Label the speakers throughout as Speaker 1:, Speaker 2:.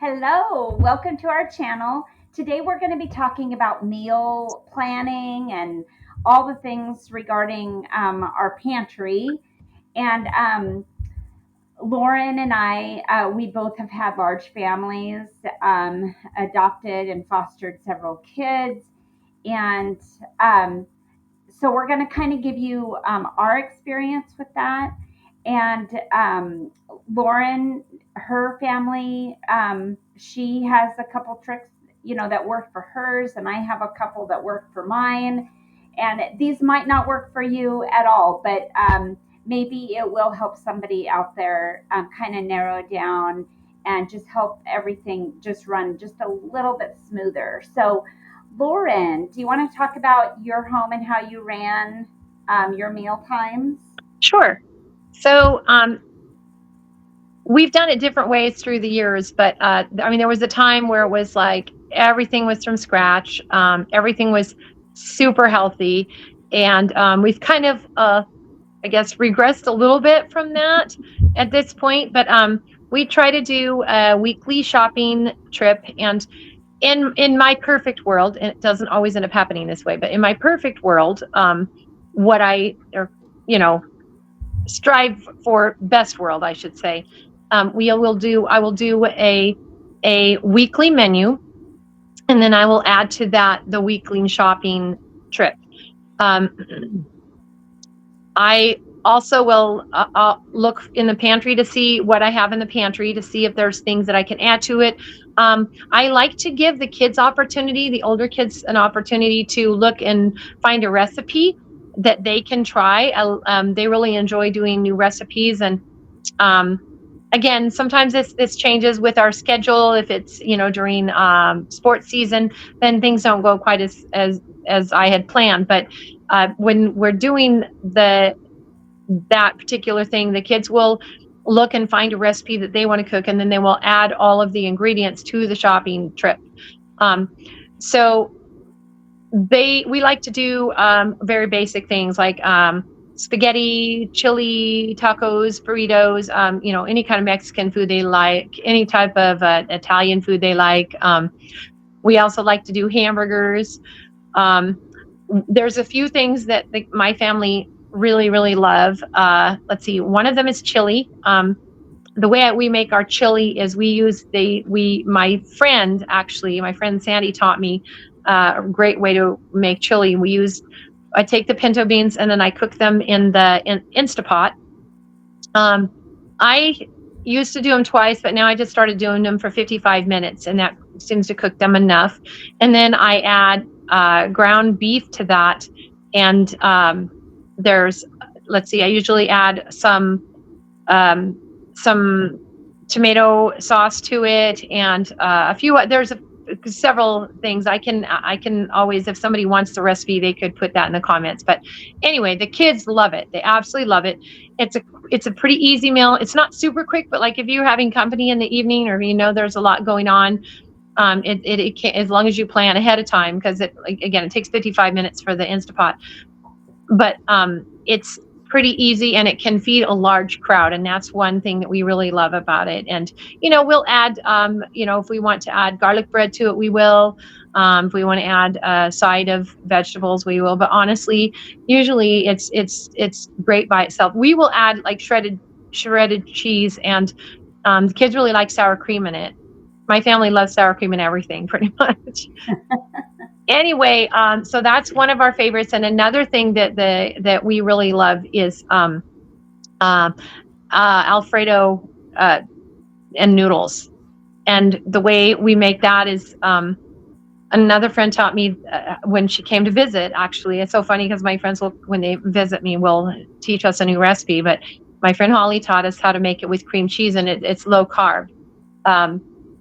Speaker 1: Hello, welcome to our channel. Today we're going to be talking about meal planning and all the things regarding our pantry. And Lauren and I, we both have had large families, adopted and fostered several kids. And so we're going to kind of give you our experience with that. And Lauren, her family, she has a couple tricks, that work for hers, and I have a couple that work for mine. And these might not work for you at all, but maybe it will help somebody out there kind of narrow it down and just help everything just run just a little bit smoother. So, Lauren, do you want to talk about your home and how you ran your meal times?
Speaker 2: Sure. So we've done it different ways through the years, but there was a time where it was like everything was from scratch. Everything was super healthy, and we've kind of, I guess, regressed a little bit from that at this point. But we try to do a weekly shopping trip, and in my perfect world, and it doesn't always end up happening this way, but in my perfect world, what I, or you know strive for best world, I should say. I will do a weekly menu, and then I will add to that the weekly shopping trip. Um, I also will look in the pantry to see what I have in the pantry to see if there's things that I can add to it. I like to give the kids opportunity, the older kids, an opportunity to look and find a recipe that they can try. They really enjoy doing new recipes, and um, again, sometimes this changes with our schedule. If it's during sports season, then things don't go quite as I had planned. But when we're doing that particular thing, the kids will look and find a recipe that they want to cook, and then they will add all of the ingredients to the shopping trip. So we like to do very basic things like spaghetti, chili, tacos, burritos, any kind of Mexican food they like, any type of Italian food they like. We also like to do hamburgers. There's a few things that my family really, really love. Let's see, one of them is chili. The way we make our chili is my friend Sandy taught me a great way to make chili. I take the pinto beans and then I cook them in the Instapot. I used to do them twice, but now I just started doing them for 55 minutes, and that seems to cook them enough. And then I add ground beef to that, and I usually add some tomato sauce to it, and there's several things I can always, if somebody wants the recipe, they could put that in the comments. But anyway, the kids love it. They absolutely love it. It's a pretty easy meal. It's not super quick, but like if you're having company in the evening, or there's a lot going on, it can, as long as you plan ahead of time, because it takes 55 minutes for the Instapot. But it's pretty easy, and it can feed a large crowd, and that's one thing that we really love about it. And we'll add if we want to add garlic bread to it, we will. If we want to add a side of vegetables, we will. But honestly, usually it's great by itself. We will add like shredded cheese, and the kids really like sour cream in it. My family loves sour cream in everything, pretty much. Anyway, so that's one of our favorites. And another thing that we really love is Alfredo and noodles. And the way we make that is another friend taught me when she came to visit. Actually, it's so funny because my friends when they visit me, will teach us a new recipe. But my friend Holly taught us how to make it with cream cheese, and it's low carb.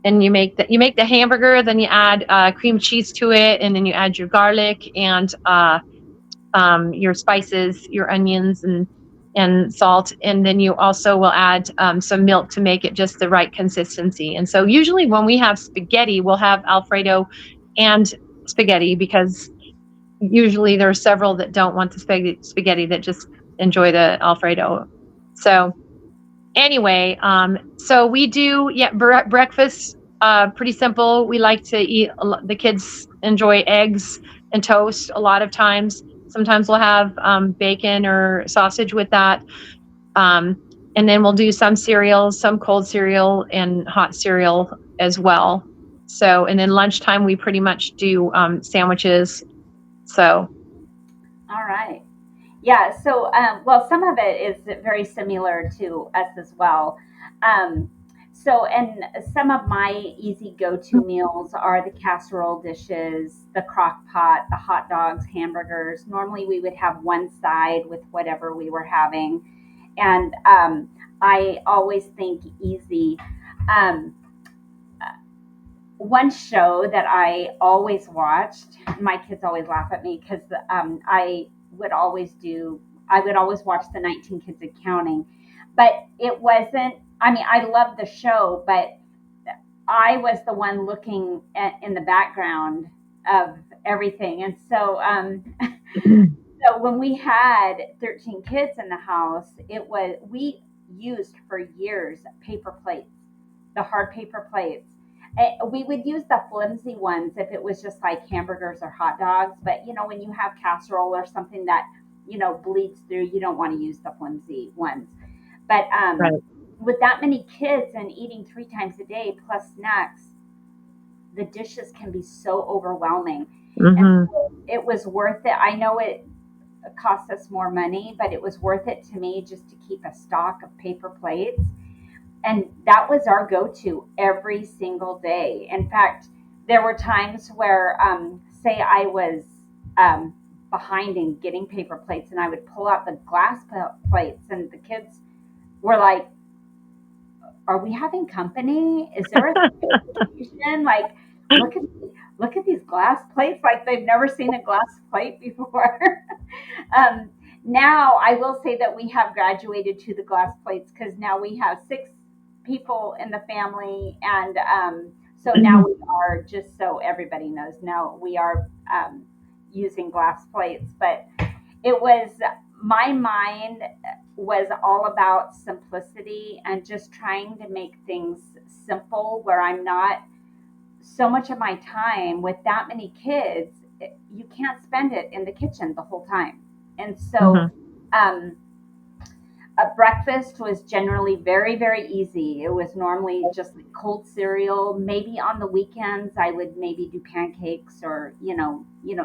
Speaker 2: And you make the hamburger, then you add cream cheese to it, and then you add your garlic and your spices, your onions and salt, and then you also will add some milk to make it just the right consistency. And so usually when we have spaghetti, we'll have Alfredo and spaghetti, because usually there are several that don't want the spaghetti, that just enjoy the Alfredo. So anyway, so we do breakfast Pretty simple. We like to eat, the kids enjoy eggs and toast a lot of times. Sometimes we'll have bacon or sausage with that. Um, and then we'll do some cereals, some cold cereal and hot cereal as well. So, and then lunchtime, we pretty much do sandwiches. So,
Speaker 1: All right. Yeah. So, well, some of it is very similar to us as well. Um, and some of my easy go-to meals are the casserole dishes, the crock pot, the hot dogs, hamburgers. Normally, we would have one side with whatever we were having, and I always think easy. Um, One show that I always watched, my kids always laugh at me because would always do, I would always watch the 19 Kids and Counting, but it wasn't, I mean, I loved the show, but I was the one looking in the background of everything. And so, so when we had 13 kids in the house, we used for years paper plates, the hard paper plates. We would use the flimsy ones if it was just like hamburgers or hot dogs. But when you have casserole or something that bleeds through, you don't want to use the flimsy ones. But
Speaker 2: right.
Speaker 1: with that many kids and eating 3 times a day plus snacks, the dishes can be so overwhelming. And
Speaker 2: Mm-hmm.
Speaker 1: so it was worth it. I know it cost us more money, but it was worth it to me just to keep a stock of paper plates. And that was our go to every single day. In fact, there were times where, say, I was behind in getting paper plates, and I would pull out the glass plates, and the kids were like, "Are we having company? Is there a situation? Like, look at look at these glass plates! Like they've never seen a glass plate before." um, Now, I will say that we have graduated to the glass plates because now we have 6 people in the family, and so now we are, just so everybody knows, now we are using glass plates. But it was, my mind was all about simplicity and just trying to make things simple where I'm not so much of my time with that many kids. You can't spend it in the kitchen the whole time. And so
Speaker 2: Mm-hmm.
Speaker 1: um, a breakfast was generally very, very easy. It was normally just cold cereal. Maybe on the weekends I would maybe do pancakes or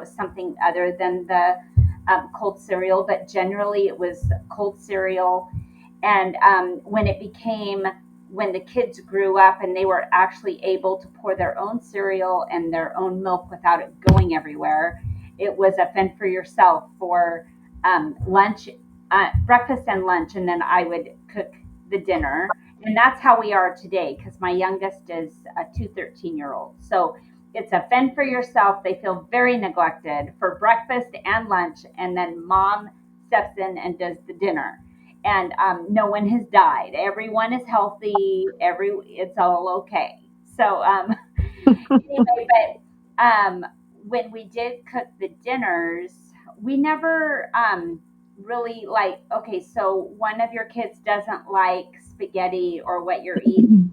Speaker 1: something other than the cold cereal. But generally it was cold cereal. And when the kids grew up and they were actually able to pour their own cereal and their own milk without it going everywhere, it was a fend for yourself for lunch, breakfast and lunch, and then I would cook the dinner. And that's how we are today because my youngest is two 13-year-olds. So it's a fend for yourself. They feel very neglected for breakfast and lunch, and then mom steps in and does the dinner. And no one has died. Everyone is healthy. It's all okay. So anyway, but when we did cook the dinners, we never really like, okay, so one of your kids doesn't like spaghetti or what you're eating.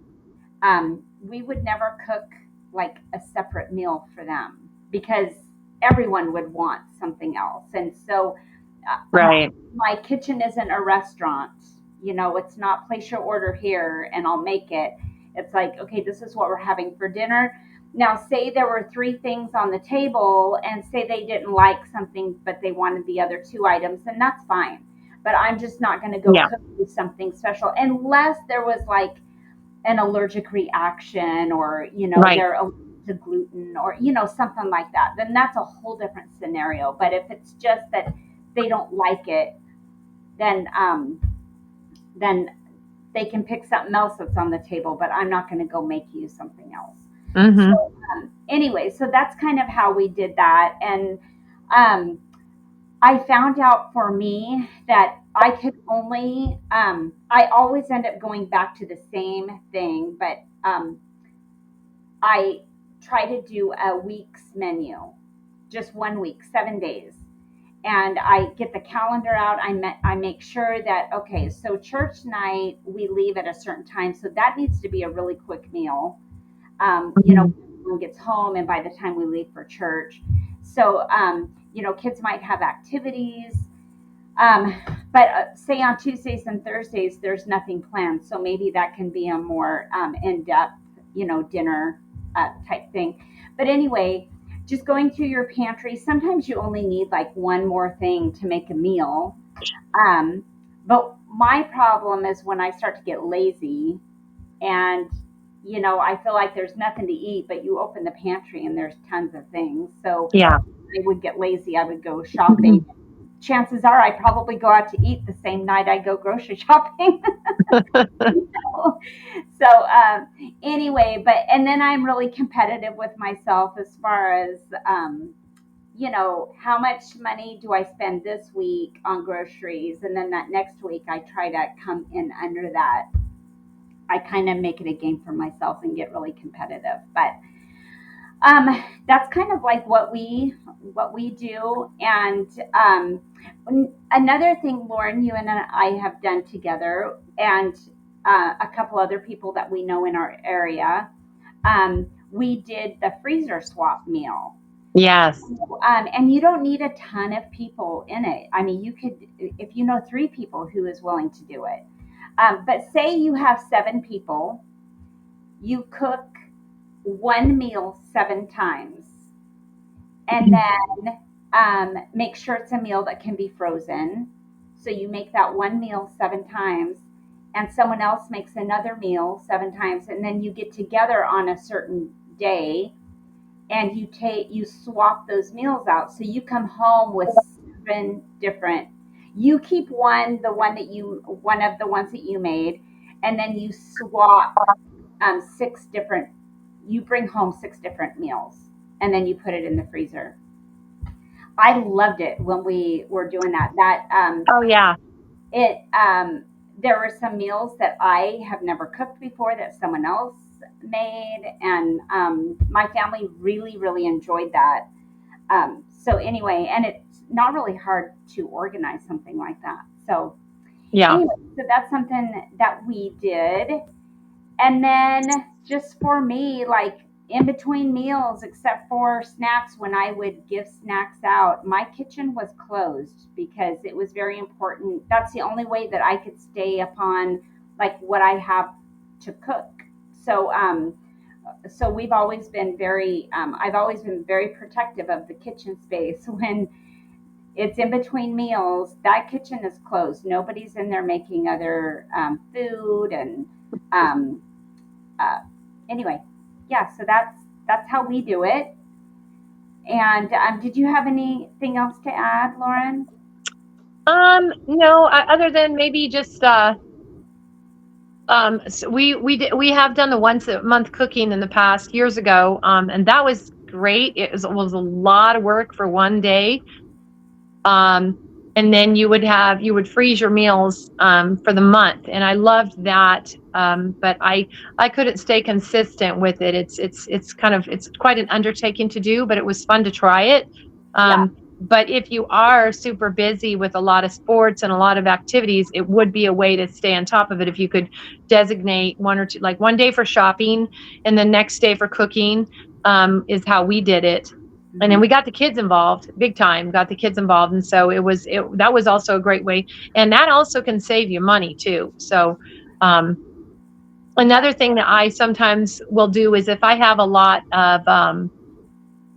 Speaker 1: We would never cook like a separate meal for them because everyone would want something else. And so
Speaker 2: Right.
Speaker 1: my kitchen isn't a restaurant. It's not place your order here and I'll make it. It's like, okay, this is what we're having for dinner. Now, say there were 3 things on the table, and say they didn't like something, but they wanted the other 2 items, then that's fine. But I'm just not going to go
Speaker 2: Yeah.
Speaker 1: cook you something special unless there was like an allergic reaction, or
Speaker 2: Right.
Speaker 1: they're allergic to gluten, or something like that. Then that's a whole different scenario. But if it's just that they don't like it, then then they can pick something else that's on the table, but I'm not going to go make you something else.
Speaker 2: Mm-hmm.
Speaker 1: So anyway, so that's kind of how we did that. And um, I found out for me that I could only, I always end up going back to the same thing, but I try to do a week's menu, just 1 week, 7 days. And I get the calendar out. I make sure that, okay, so church night, we leave at a certain time. So that needs to be a really quick meal.
Speaker 2: Mhm.
Speaker 1: When gets home and by the time we leave for church. So, kids might have activities. Um, but say on Tuesdays and Thursdays, there's nothing planned. So maybe that can be a more in depth, dinner type thing. But anyway, just going through your pantry, sometimes you only need like one more thing to make a meal. Um, but my problem is when I start to get lazy and I feel like there's nothing to eat, but you open the pantry and there's tons of things. So
Speaker 2: Yeah.
Speaker 1: I would get lazy. I would go shopping. Chances are I probably go out to eat the same night I go grocery shopping. So anyway, and then I'm really competitive with myself as far as how much money do I spend this week on groceries, and then that next week I try to come in under that. I kind of make it a game for myself and get really competitive. But that's kind of like what we do. And another thing, Lauren, you and I have done together, and a couple other people that we know in our area, we did the freezer swap meal.
Speaker 2: Yes.
Speaker 1: And you don't need a ton of people in it. I mean, you could, if you know three people who is willing to do it. But say you have seven people, you cook one meal seven times, and then make sure it's a meal that can be frozen. So you make that one meal seven times, and someone else makes another meal seven times, and then you get together on a certain day and you swap those meals out. So you come home with seven different. You keep one of the ones that you made, and then you swap six different. You bring home six different meals, and then you put it in the freezer. I loved it when we were doing that.
Speaker 2: Oh, yeah.
Speaker 1: It there were some meals that I have never cooked before that someone else made, and my family really really enjoyed that. So anyway, and it's not really hard to organize something like that. So
Speaker 2: Yeah.
Speaker 1: anyway, so that's something that we did. And then just for me, like in between meals, except for snacks, when I would give snacks out, my kitchen was closed because it was very important. That's the only way that I could stay upon like what I have to cook. So, so we've always been I've always been very protective of the kitchen space. When it's in between meals, that kitchen is closed. Nobody's in there making other food, and um, uh, anyway, yeah. So that's how we do it. And did you have anything else to add, Lauren?
Speaker 2: No, other than maybe just so we have done the once a month cooking in the past years ago, and that was great. It was a lot of work for one day. Um, and then you would freeze your meals for the month, and I loved that. But I couldn't stay consistent with it. It's quite an undertaking to do, but it was fun to try it.
Speaker 1: Yeah.
Speaker 2: But if you are super busy with a lot of sports and a lot of activities, it would be a way to stay on top of it if you could designate one or two, like one day for shopping and the next day for cooking. Is how we did it, and then
Speaker 1: Hmm.
Speaker 2: we got the kids involved big time, got the kids involved, and so that was also a great way, and that also can save you money too. So um
Speaker 1: Yeah.
Speaker 2: another thing that I sometimes will do is if I have a lot of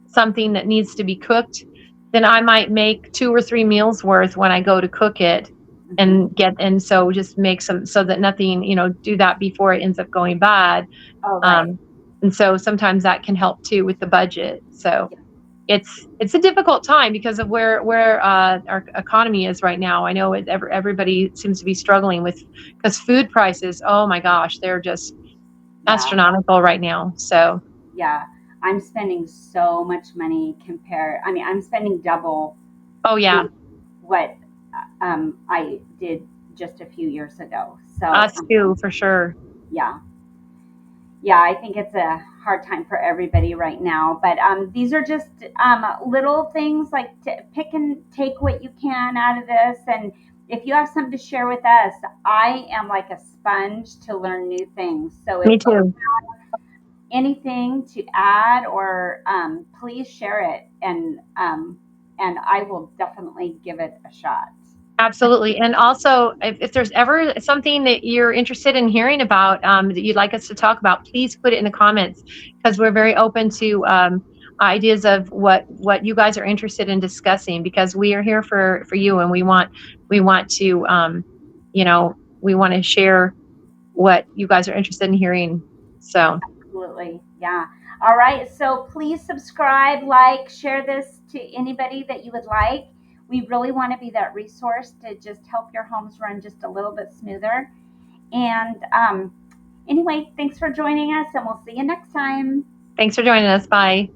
Speaker 2: something that needs to be cooked, then I might make two or three meals worth when I go to cook it,
Speaker 1: Hmm.
Speaker 2: and so just make some so that nothing, do that before it ends up going bad.
Speaker 1: Oh, right.
Speaker 2: um and so sometimes that can help too with the budget. So
Speaker 1: Yeah.
Speaker 2: it's a difficult time because of where our economy is right now. I know everybody seems to be struggling with, because food prices, oh my gosh, they're just
Speaker 1: Yeah.
Speaker 2: astronomical right now. So
Speaker 1: Yeah. I'm spending so much money compared. I mean, I'm spending double
Speaker 2: oh yeah,
Speaker 1: to what I did just a few years ago. So
Speaker 2: us too for sure.
Speaker 1: yeah. Yeah, I think it's a hard time for everybody right now. But these are just little things like to pick and take what you can out of this. And if you have something to share with us, I am like a sponge to learn new things. So if
Speaker 2: Me too.
Speaker 1: anything to add, or please share it, and I will definitely give it a shot.
Speaker 2: Absolutely. And also, if there's ever something that you're interested in hearing about, that you'd like us to talk about, please put it in the comments, because we're very open to ideas of what you guys are interested in discussing, because we are here for you, and we want to we want to share what you guys are interested in hearing. So
Speaker 1: Absolutely. Yeah. All right. So please subscribe, like, share this to anybody that you would like. We really want to be that resource to just help your homes run just a little bit smoother. And anyway, thanks for joining us, and we'll see you next time.
Speaker 2: thanks for joining us. Bye.